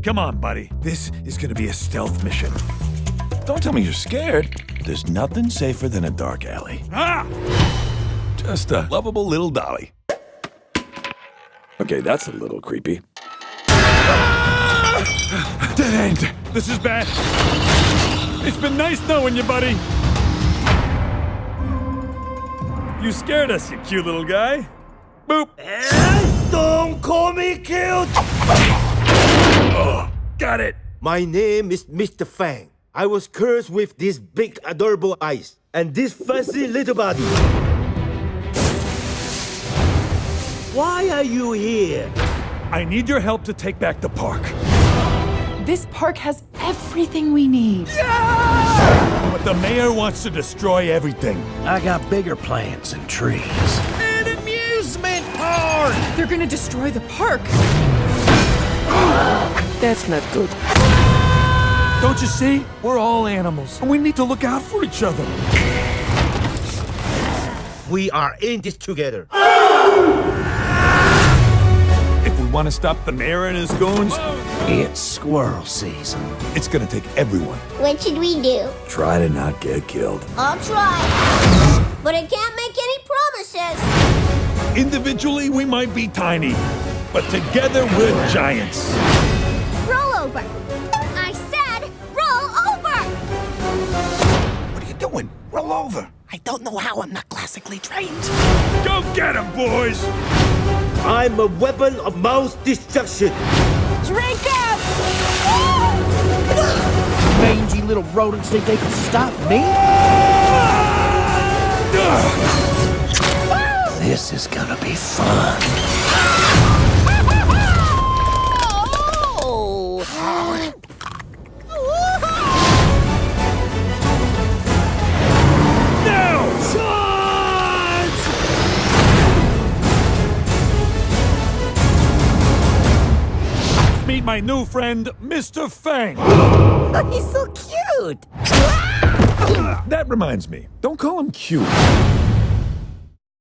Come on, buddy. This is gonna be a stealth mission. Don't tell me you're scared. There's nothing safer than a dark alley. Ah! Just a lovable little dolly. Okay, that's a little creepy. Dead end. This is bad. It's been nice knowing you, buddy. You scared us, you cute little guy. Boop. Don't call me cute! Oh, got it. My name is Mr. Fang. I was cursed with this big, adorable eyes and this fuzzy little body. Why are you here? I need your help to take back the park. This park has everything we need. But the mayor wants to destroy everything. I got bigger plans than trees. An amusement park! They're gonna destroy the park. That's not good. Don't you see? We're all animals, and we need to look out for each other. We are in this together. If we want to stop the mayor and his goons, It's squirrel season. it's gonna take everyone. What should we do? Try to not get killed. I'll try. But I can't make any promises. Individually, we might be tiny, but together we're giants. Roll over. I said roll over. What are you doing? Roll over. I don't know how, I'm not classically trained. Go get him, boys! I'm a weapon of mass destruction. Drink up! Mangy little rodents think they can stop me? This is gonna be fun. Meet my new friend, Mr. Fang. He's so cute! That reminds me, don't call him cute.